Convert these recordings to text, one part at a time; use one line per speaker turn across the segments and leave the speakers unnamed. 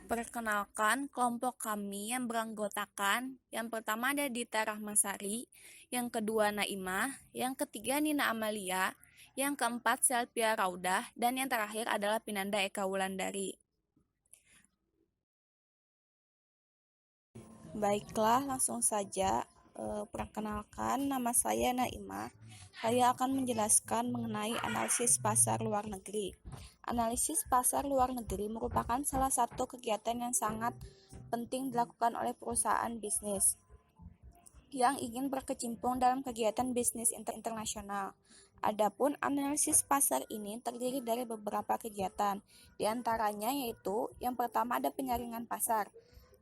Perkenalkan, kelompok kami yang beranggotakan, yang pertama ada Dita Rahmasari, yang kedua Naimah, yang ketiga Nina Amalia, yang keempat Selvia Raudah, dan yang terakhir adalah Pinanda Eka Wulandari. Baiklah, langsung saja. Perkenalkan, nama saya Naimah. Saya akan menjelaskan mengenai analisis pasar luar negeri. Analisis pasar luar negeri merupakan salah satu kegiatan yang sangat penting dilakukan oleh perusahaan bisnis yang ingin berkecimpung dalam kegiatan bisnis internasional. Adapun analisis pasar ini terdiri dari beberapa kegiatan, di antaranya yaitu yang pertama ada penyaringan pasar,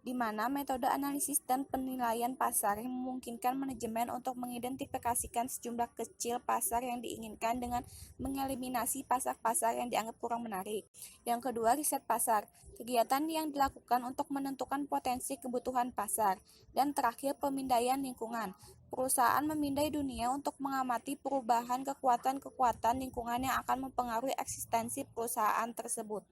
di mana metode analisis dan penilaian pasar yang memungkinkan manajemen untuk mengidentifikasikan sejumlah kecil pasar yang diinginkan dengan mengeliminasi pasar-pasar yang dianggap kurang menarik. Yang kedua, riset pasar, kegiatan yang dilakukan untuk menentukan potensi kebutuhan pasar. Dan terakhir, pemindaian lingkungan. Perusahaan memindai dunia untuk mengamati perubahan kekuatan-kekuatan lingkungan yang akan mempengaruhi eksistensi perusahaan tersebut.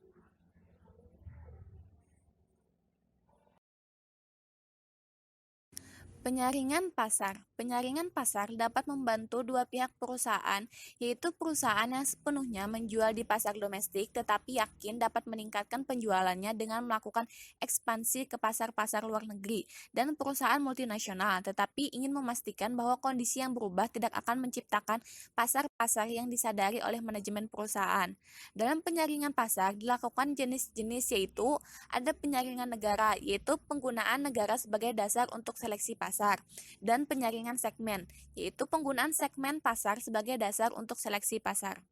Penyaringan pasar. Penyaringan pasar dapat membantu dua pihak perusahaan, yaitu perusahaan yang sepenuhnya menjual di pasar domestik tetapi yakin dapat meningkatkan penjualannya dengan melakukan ekspansi ke pasar-pasar luar negeri, dan perusahaan multinasional tetapi ingin memastikan bahwa kondisi yang berubah tidak akan menciptakan pasar-pasar yang disadari oleh manajemen perusahaan. Dalam penyaringan pasar dilakukan jenis-jenis, yaitu ada penyaringan negara, yaitu penggunaan negara sebagai dasar untuk seleksi pasar, dan penyaringan segmen, yaitu penggunaan segmen pasar sebagai dasar untuk seleksi pasar.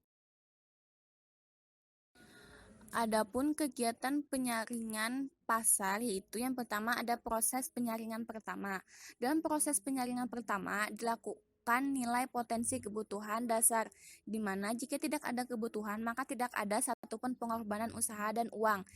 Adapun kegiatan penyaringan pasar, yaitu yang pertama ada proses penyaringan pertama. Dalam proses penyaringan pertama dilakukan nilai potensi kebutuhan dasar, di mana jika tidak ada kebutuhan maka tidak ada satupun pengorbanan usaha dan uang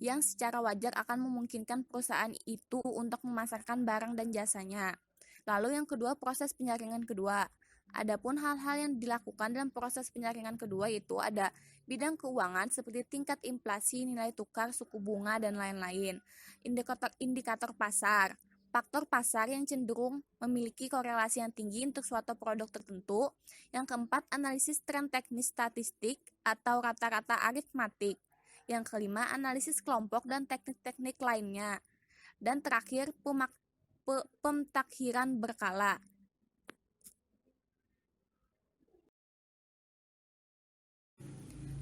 yang secara wajar akan memungkinkan perusahaan itu untuk memasarkan barang dan jasanya. Lalu yang kedua, proses penyaringan kedua. Adapun hal-hal yang dilakukan dalam proses penyaringan kedua itu ada bidang keuangan seperti tingkat inflasi, nilai tukar, suku bunga, dan lain-lain. Indikator pasar. Faktor pasar yang cenderung memiliki korelasi yang tinggi untuk suatu produk tertentu. Yang keempat, analisis tren teknis statistik atau rata-rata aritmatik. Yang kelima, analisis kelompok dan teknik-teknik lainnya. Dan terakhir, pemutakhiran berkala.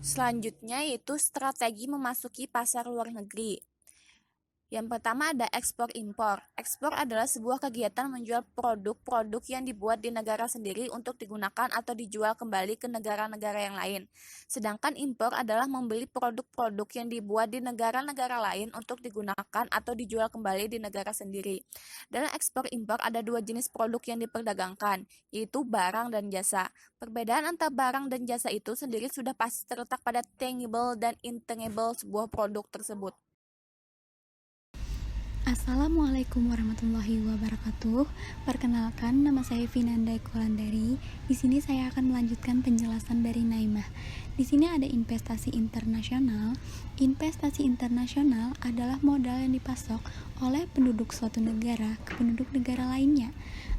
Selanjutnya yaitu strategi memasuki pasar luar negeri. Yang pertama ada ekspor-impor. Ekspor adalah sebuah kegiatan menjual produk-produk yang dibuat di negara sendiri untuk digunakan atau dijual kembali ke negara-negara yang lain. Sedangkan impor adalah membeli produk-produk yang dibuat di negara-negara lain untuk digunakan atau dijual kembali di negara sendiri. Dalam ekspor-impor ada dua jenis produk yang diperdagangkan, yaitu barang dan jasa. Perbedaan antara barang dan jasa itu sendiri sudah pasti terletak pada tangible dan intangible sebuah produk tersebut.
Assalamualaikum warahmatullahi wabarakatuh. Perkenalkan, nama saya Pinanda Eka Wulandari. Di sini saya akan melanjutkan penjelasan dari Naimah. Di sini ada investasi internasional. Investasi internasional adalah modal yang dipasok oleh penduduk suatu negara ke penduduk negara lainnya.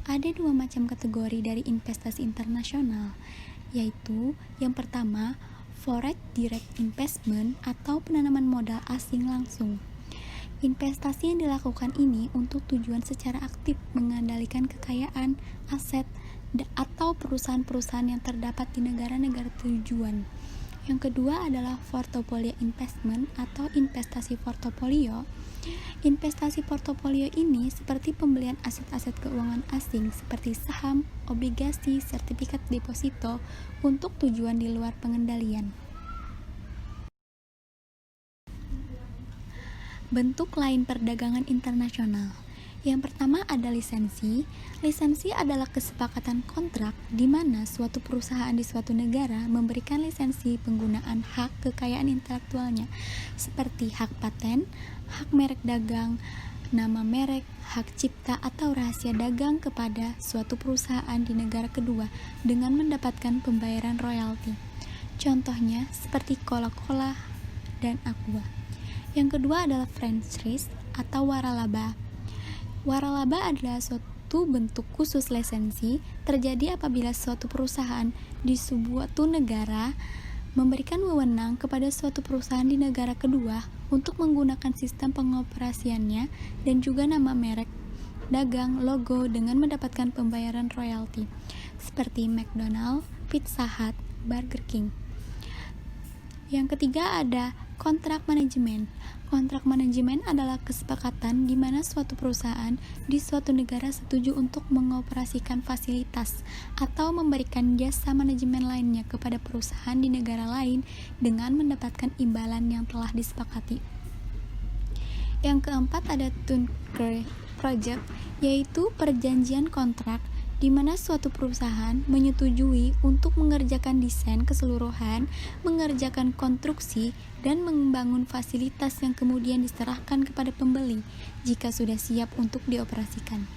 Ada dua macam kategori dari investasi internasional, yaitu yang pertama, foreign direct investment atau penanaman modal asing langsung. Investasi yang dilakukan ini untuk tujuan secara aktif mengendalikan kekayaan, aset, atau perusahaan-perusahaan yang terdapat di negara-negara tujuan. Yang kedua adalah portfolio investment atau investasi portofolio. Investasi portofolio ini seperti pembelian aset-aset keuangan asing seperti saham, obligasi, sertifikat deposito untuk tujuan di luar pengendalian. Bentuk lain perdagangan internasional. Yang pertama ada lisensi. Lisensi adalah kesepakatan kontrak di mana suatu perusahaan di suatu negara memberikan lisensi penggunaan hak kekayaan intelektualnya seperti hak paten, hak merek dagang, nama merek, hak cipta atau rahasia dagang kepada suatu perusahaan di negara kedua dengan mendapatkan pembayaran royalti. Contohnya seperti Coca-Cola dan Aqua. Yang kedua adalah franchise atau waralaba. Waralaba adalah suatu bentuk khusus lisensi terjadi apabila suatu perusahaan di suatu negara memberikan wewenang kepada suatu perusahaan di negara kedua untuk menggunakan sistem pengoperasiannya dan juga nama merek, dagang, logo dengan mendapatkan pembayaran royalti seperti McDonald, Pizza Hut, Burger King. Yang ketiga ada kontrak manajemen. Kontrak manajemen adalah kesepakatan di mana suatu perusahaan di suatu negara setuju untuk mengoperasikan fasilitas atau memberikan jasa manajemen lainnya kepada perusahaan di negara lain dengan mendapatkan imbalan yang telah disepakati. Yang keempat ada Concrete Project, yaitu perjanjian kontrak di mana suatu perusahaan menyetujui untuk mengerjakan desain keseluruhan, mengerjakan konstruksi, dan membangun fasilitas yang kemudian diserahkan kepada pembeli jika sudah siap untuk dioperasikan.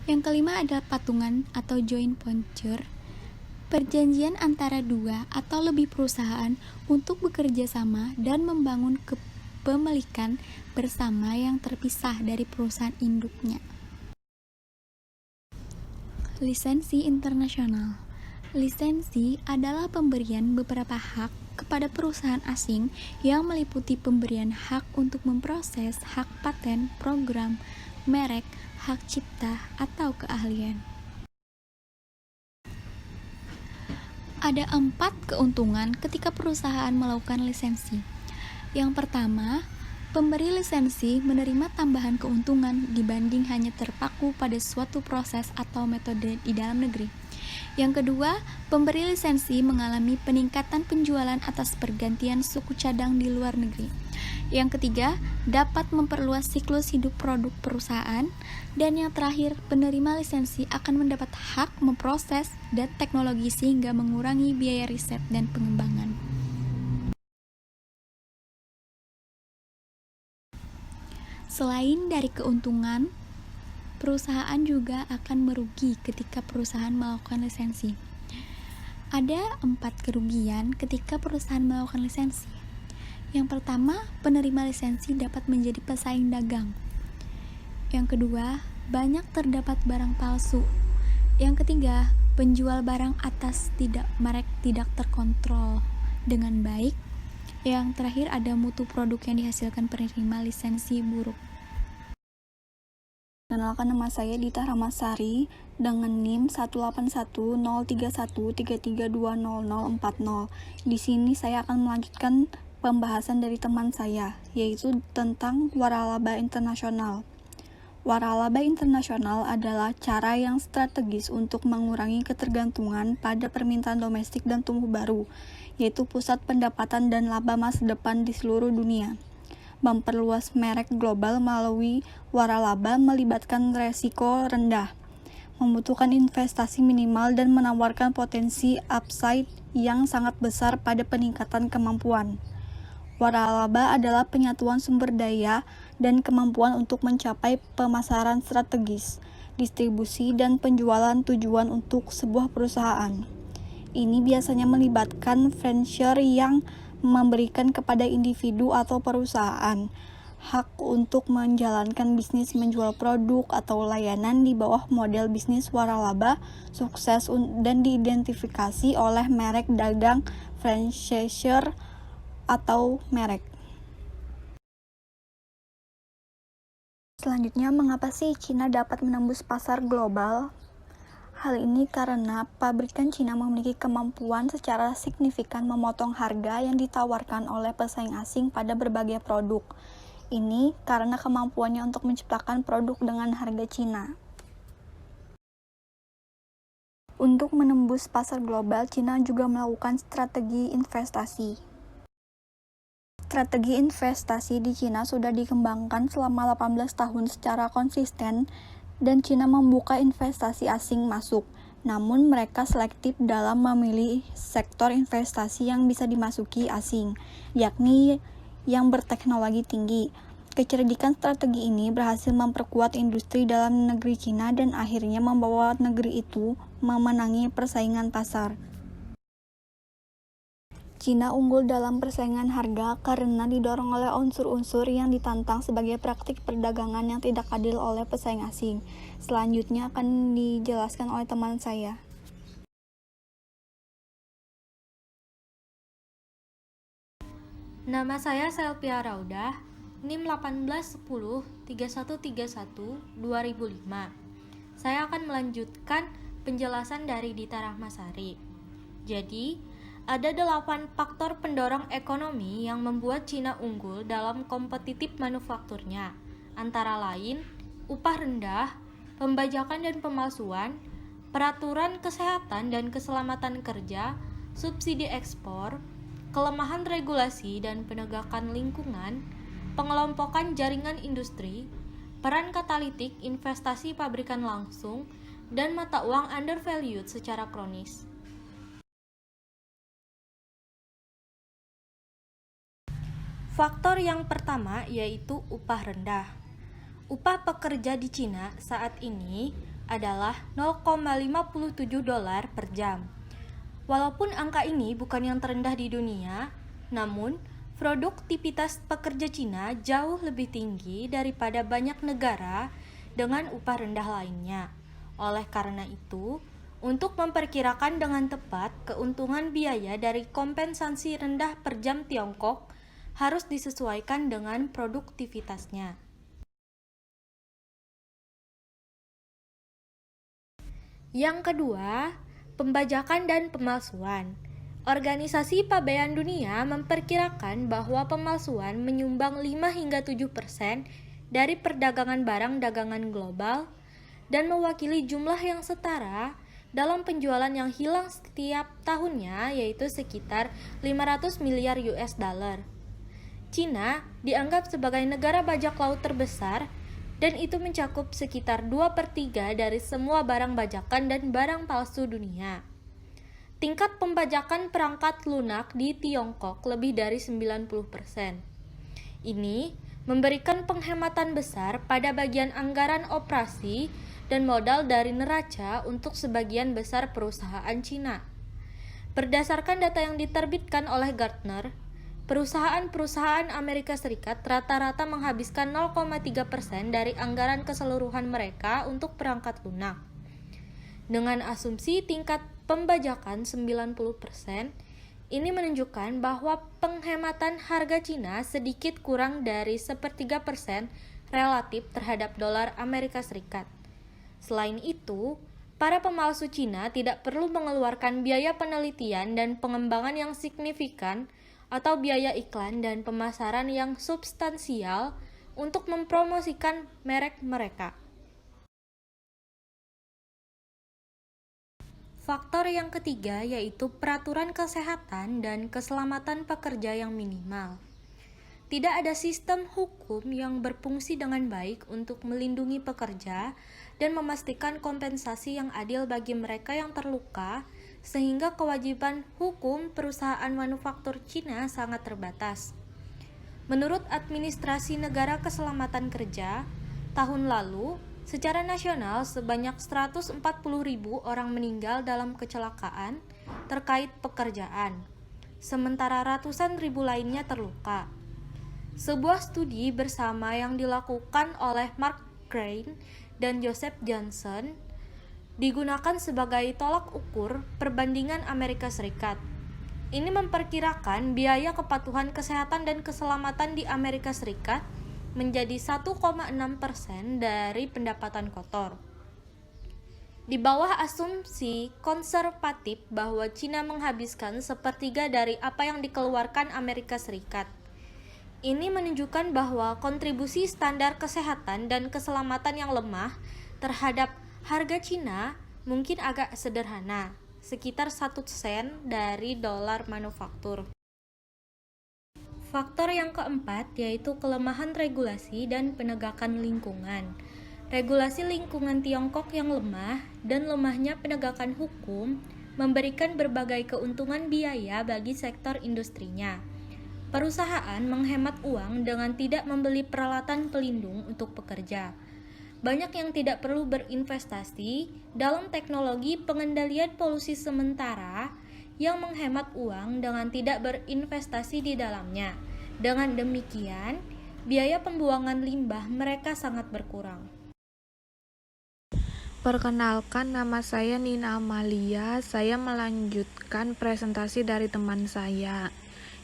Yang kelima adalah patungan atau joint venture, perjanjian antara dua atau lebih perusahaan untuk bekerja sama dan membangun kepemilikan bersama yang terpisah dari perusahaan induknya. Lisensi internasional. Lisensi adalah pemberian beberapa hak kepada perusahaan asing yang meliputi pemberian hak untuk memproses hak paten, program, merek, hak cipta, atau keahlian. Ada 4 keuntungan ketika perusahaan melakukan lisensi. Yang pertama, pemberi lisensi menerima tambahan keuntungan dibanding hanya terpaku pada suatu proses atau metode di dalam negeri. Yang kedua, pemberi lisensi mengalami peningkatan penjualan atas pergantian suku cadang di luar negeri. Yang ketiga, dapat memperluas siklus hidup produk perusahaan. Dan yang terakhir, penerima lisensi akan mendapat hak memproses dan teknologi sehingga mengurangi biaya riset dan pengembangan. Selain dari keuntungan, perusahaan juga akan merugi ketika perusahaan melakukan lisensi. Ada 4 kerugian ketika perusahaan melakukan lisensi. Yang pertama, penerima lisensi dapat menjadi pesaing dagang. Yang kedua, banyak terdapat barang palsu. Yang ketiga, penjual barang atas merek tidak terkontrol dengan baik. Yang terakhir ada mutu produk yang dihasilkan penerima lisensi buruk.
Kenalkan, nama saya Dita Ramasari dengan NIM 1810313320040. Di sini saya akan melanjutkan pembahasan dari teman saya, yaitu tentang waralaba internasional. Waralaba internasional adalah cara yang strategis untuk mengurangi ketergantungan pada permintaan domestik dan tumbuh baru, yaitu pusat pendapatan dan laba masa depan di seluruh dunia. Memperluas merek global melalui waralaba melibatkan resiko rendah, membutuhkan investasi minimal dan menawarkan potensi upside yang sangat besar pada peningkatan kemampuan. Waralaba adalah penyatuan sumber daya dan kemampuan untuk mencapai pemasaran strategis, distribusi, dan penjualan tujuan untuk sebuah perusahaan. Ini biasanya melibatkan franchise yang memberikan kepada individu atau perusahaan hak untuk menjalankan bisnis menjual produk atau layanan di bawah model bisnis waralaba sukses dan diidentifikasi oleh merek dagang franchisor atau merek. Selanjutnya, mengapa sih Cina dapat menembus pasar global? Hal ini karena pabrikan Cina memiliki kemampuan secara signifikan memotong harga yang ditawarkan oleh pesaing asing pada berbagai produk. Ini karena kemampuannya untuk menciptakan produk dengan harga Cina. Untuk menembus pasar global, Cina juga melakukan strategi investasi. Strategi investasi di Cina sudah dikembangkan selama 18 tahun secara konsisten dan Cina membuka investasi asing masuk. Namun mereka selektif dalam memilih sektor investasi yang bisa dimasuki asing, yakni yang berteknologi tinggi. Kecerdikan strategi ini berhasil memperkuat industri dalam negeri Cina dan akhirnya membawa negeri itu memenangi persaingan pasar.
Cina unggul dalam persaingan harga karena didorong oleh unsur-unsur yang ditantang sebagai praktik perdagangan yang tidak adil oleh pesaing asing. Selanjutnya akan dijelaskan oleh teman saya.
Nama saya Selvia Raudah, NIM 18103131-2005. Saya akan melanjutkan penjelasan dari Dita Rahmasari. Jadi, ada 8 faktor pendorong ekonomi yang membuat Cina unggul dalam kompetitif manufakturnya, antara lain upah rendah, pembajakan dan pemalsuan, peraturan kesehatan dan keselamatan kerja, subsidi ekspor, kelemahan regulasi dan penegakan lingkungan, pengelompokan jaringan industri, peran katalitik investasi pabrikan langsung, dan mata uang undervalued secara kronis. Faktor yang pertama yaitu upah rendah. Upah pekerja di Cina saat ini adalah 0,57 dolar per jam. Walaupun angka ini bukan yang terendah di dunia, namun produktivitas pekerja Cina jauh lebih tinggi daripada banyak negara dengan upah rendah lainnya. Oleh karena itu, untuk memperkirakan dengan tepat keuntungan biaya dari kompensasi rendah per jam Tiongkok harus disesuaikan dengan produktivitasnya. Yang kedua, pembajakan dan pemalsuan. Organisasi Pabean Dunia memperkirakan bahwa pemalsuan menyumbang 5 hingga 7% dari perdagangan barang dagangan global dan mewakili jumlah yang setara dalam penjualan yang hilang setiap tahunnya, yaitu sekitar 500 miliar US dollar. Cina dianggap sebagai negara bajak laut terbesar dan itu mencakup sekitar 2/3 dari semua barang bajakan dan barang palsu dunia. Tingkat pembajakan perangkat lunak di Tiongkok lebih dari 90%. Ini memberikan penghematan besar pada bagian anggaran operasi dan modal dari neraca untuk sebagian besar perusahaan Cina. Berdasarkan data yang diterbitkan oleh Gartner, perusahaan-perusahaan Amerika Serikat rata-rata menghabiskan 0,3% dari anggaran keseluruhan mereka untuk perangkat lunak. Dengan asumsi tingkat pembajakan 90%, ini menunjukkan bahwa penghematan harga Cina sedikit kurang dari 1/3% relatif terhadap dolar Amerika Serikat. Selain itu, para pemalsu Cina tidak perlu mengeluarkan biaya penelitian dan pengembangan yang signifikan atau biaya iklan dan pemasaran yang substansial untuk mempromosikan merek mereka. Faktor yang ketiga yaitu peraturan kesehatan dan keselamatan pekerja yang minimal. Tidak ada sistem hukum yang berfungsi dengan baik untuk melindungi pekerja dan memastikan kompensasi yang adil bagi mereka yang terluka, sehingga kewajiban hukum perusahaan manufaktur Cina sangat terbatas. Menurut Administrasi Negara Keselamatan Kerja, tahun lalu, secara nasional sebanyak 140.000 orang meninggal dalam kecelakaan terkait pekerjaan, sementara ratusan ribu lainnya terluka. Sebuah studi bersama yang dilakukan oleh Mark Crane dan Joseph Johnson digunakan sebagai tolak ukur perbandingan Amerika Serikat. Ini memperkirakan biaya kepatuhan kesehatan dan keselamatan di Amerika Serikat menjadi 1,6% dari pendapatan kotor. Di bawah asumsi konservatif bahwa Cina menghabiskan 1/3 dari apa yang dikeluarkan Amerika Serikat. Ini menunjukkan bahwa kontribusi standar kesehatan dan keselamatan yang lemah terhadap harga Cina mungkin agak sederhana, sekitar 1 sen dari dolar manufaktur. Faktor yang keempat yaitu kelemahan regulasi dan penegakan lingkungan. Regulasi lingkungan Tiongkok yang lemah dan lemahnya penegakan hukum memberikan berbagai keuntungan biaya bagi sektor industrinya. Perusahaan menghemat uang dengan tidak membeli peralatan pelindung untuk pekerja. Banyak yang tidak perlu berinvestasi dalam teknologi pengendalian polusi sementara yang menghemat uang dengan tidak berinvestasi di dalamnya. Dengan demikian, biaya pembuangan limbah mereka sangat berkurang.
Perkenalkan, nama saya Nina Amalia. Saya melanjutkan presentasi dari teman saya.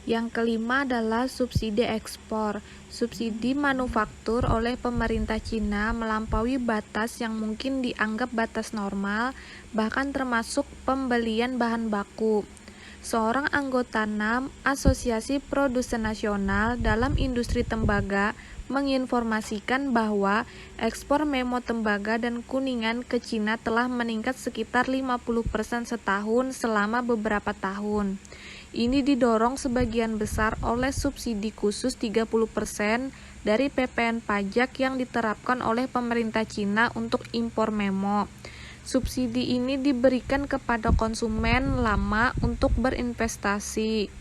Yang kelima adalah subsidi ekspor. Subsidi manufaktur oleh pemerintah Cina melampaui batas yang mungkin dianggap batas normal, bahkan termasuk pembelian bahan baku. Seorang anggota NAM, Asosiasi Produsen Nasional dalam Industri Tembaga, menginformasikan bahwa ekspor memo tembaga dan kuningan ke Cina telah meningkat sekitar 50% setahun selama beberapa tahun. Ini didorong sebagian besar oleh subsidi khusus 30% dari PPN pajak yang diterapkan oleh pemerintah Cina untuk impor memo. Subsidi ini diberikan kepada konsumen lama untuk berinvestasi.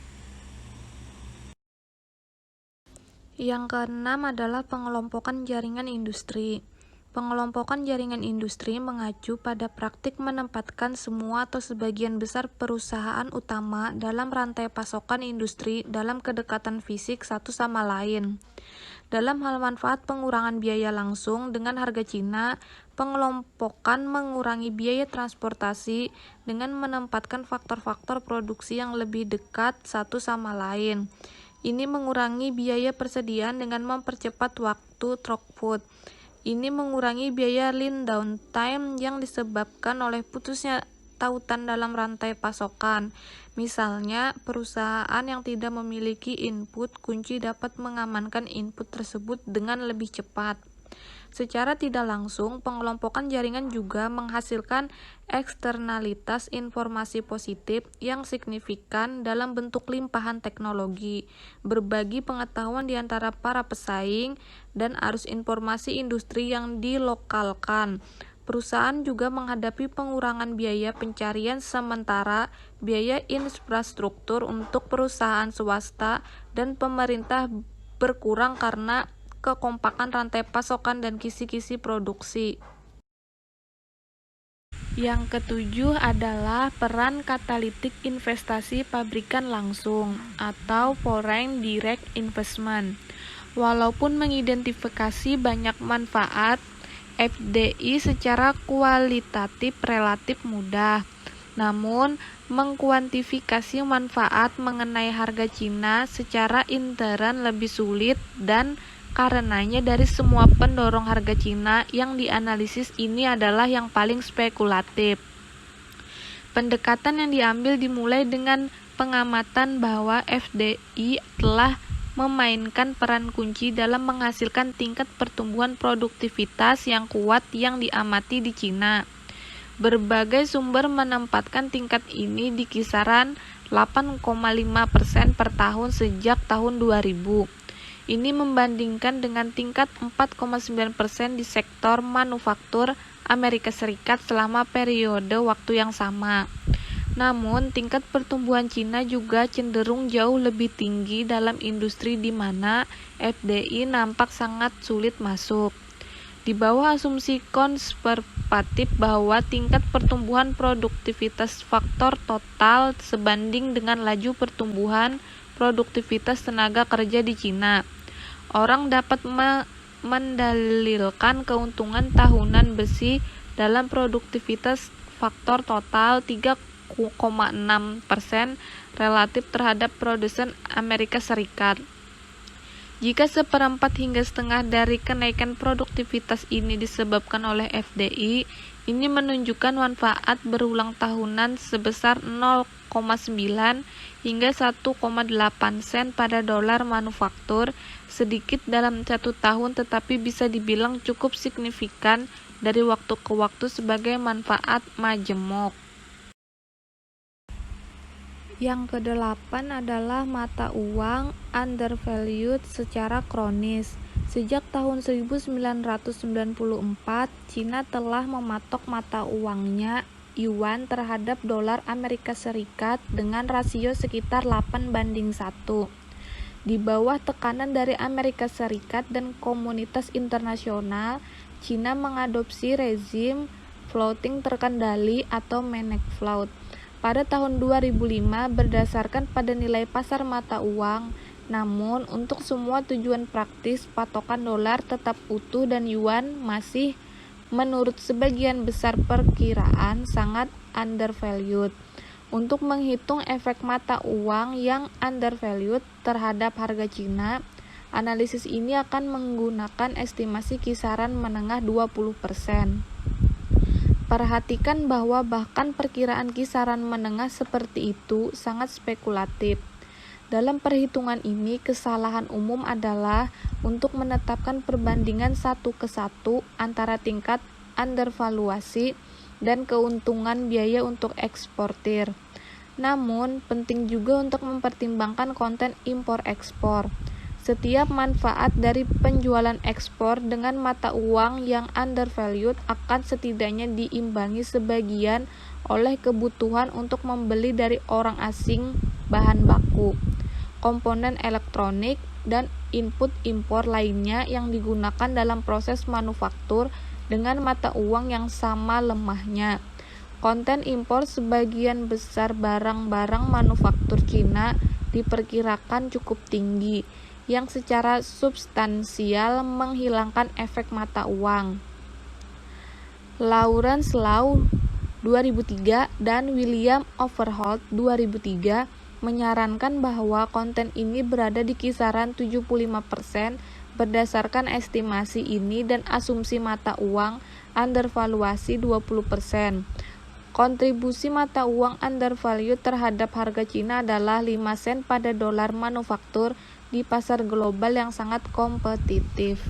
Yang keenam adalah pengelompokan jaringan industri. Pengelompokan jaringan industri mengacu pada praktik menempatkan semua atau sebagian besar perusahaan utama dalam rantai pasokan industri dalam kedekatan fisik satu sama lain. Dalam hal manfaat pengurangan biaya langsung dengan harga Cina, pengelompokan mengurangi biaya transportasi dengan menempatkan faktor-faktor produksi yang lebih dekat satu sama lain. Ini mengurangi biaya persediaan dengan mempercepat waktu throughput. Ini mengurangi biaya lean downtime yang disebabkan oleh putusnya tautan dalam rantai pasokan. Misalnya, perusahaan yang tidak memiliki input kunci dapat mengamankan input tersebut dengan lebih cepat. Secara tidak langsung, pengelompokan jaringan juga menghasilkan eksternalitas informasi positif yang signifikan dalam bentuk limpahan teknologi, berbagi pengetahuan di antara para pesaing, dan arus informasi industri yang dilokalkan. Perusahaan juga menghadapi pengurangan biaya pencarian sementara biaya infrastruktur untuk perusahaan swasta dan pemerintah berkurang karena kekompakan rantai pasokan dan kisi-kisi produksi. Yang ketujuh adalah peran katalitik investasi pabrikan langsung atau foreign direct investment. Walaupun mengidentifikasi banyak manfaat, FDI secara kualitatif relatif mudah. Namun, mengkuantifikasi manfaat mengenai harga Cina secara intern lebih sulit dan karenanya dari semua pendorong harga Cina yang dianalisis ini adalah yang paling spekulatif. Pendekatan yang diambil dimulai dengan pengamatan bahwa FDI telah memainkan peran kunci dalam menghasilkan tingkat pertumbuhan produktivitas yang kuat yang diamati di Cina. Berbagai sumber menempatkan tingkat ini di kisaran 8,5% per tahun sejak tahun 2000. Ini membandingkan dengan tingkat 4,9% di sektor manufaktur Amerika Serikat selama periode waktu yang sama. Namun, tingkat pertumbuhan Cina juga cenderung jauh lebih tinggi dalam industri di mana FDI nampak sangat sulit masuk. Di bawah asumsi konservatif bahwa tingkat pertumbuhan produktivitas faktor total sebanding dengan laju pertumbuhan produktivitas tenaga kerja di Cina, orang dapat mendalilkan keuntungan tahunan besi dalam produktivitas faktor total 3,6% relatif terhadap produsen Amerika Serikat. Jika seperempat hingga setengah dari kenaikan produktivitas ini disebabkan oleh FDI, ini menunjukkan manfaat berulang tahunan sebesar 0,9 hingga 1,8 sen pada dolar manufaktur, sedikit dalam 1 tahun tetapi bisa dibilang cukup signifikan dari waktu ke waktu sebagai manfaat majemuk. Yang kedelapan adalah mata uang undervalued secara kronis. Sejak tahun 1994, Cina telah mematok mata uangnya yuan terhadap dolar Amerika Serikat dengan rasio sekitar 8:1. Di bawah tekanan dari Amerika Serikat dan komunitas internasional, Cina mengadopsi rezim floating terkendali atau managed float. pada tahun 2005 berdasarkan pada nilai pasar mata uang. Namun, untuk semua tujuan praktis, patokan dolar tetap utuh dan yuan masih menurut sebagian besar perkiraan sangat undervalued. Untuk menghitung efek mata uang yang undervalued terhadap harga Cina, analisis ini akan menggunakan estimasi kisaran menengah 20%. Perhatikan bahwa bahkan perkiraan kisaran menengah seperti itu sangat spekulatif. Dalam perhitungan ini, kesalahan umum adalah untuk menetapkan perbandingan 1:1 antara tingkat undervaluasi dan keuntungan biaya untuk eksportir. Namun, penting juga untuk mempertimbangkan konten impor-ekspor. Setiap manfaat dari penjualan ekspor dengan mata uang yang undervalued akan setidaknya diimbangi sebagian oleh kebutuhan untuk membeli dari orang asing bahan baku, komponen elektronik, dan input impor lainnya yang digunakan dalam proses manufaktur dengan mata uang yang sama lemahnya. Konten impor sebagian besar barang-barang manufaktur Cina diperkirakan cukup tinggi, yang secara substansial menghilangkan efek mata uang. Lawrence Lau 2003 dan William Overholt 2003 menyarankan bahwa konten ini berada di kisaran 75% berdasarkan estimasi ini dan asumsi mata uang undervaluasi 20%. Kontribusi mata uang undervalued terhadap harga Cina adalah 5 sen pada dolar manufaktur di pasar global yang sangat kompetitif.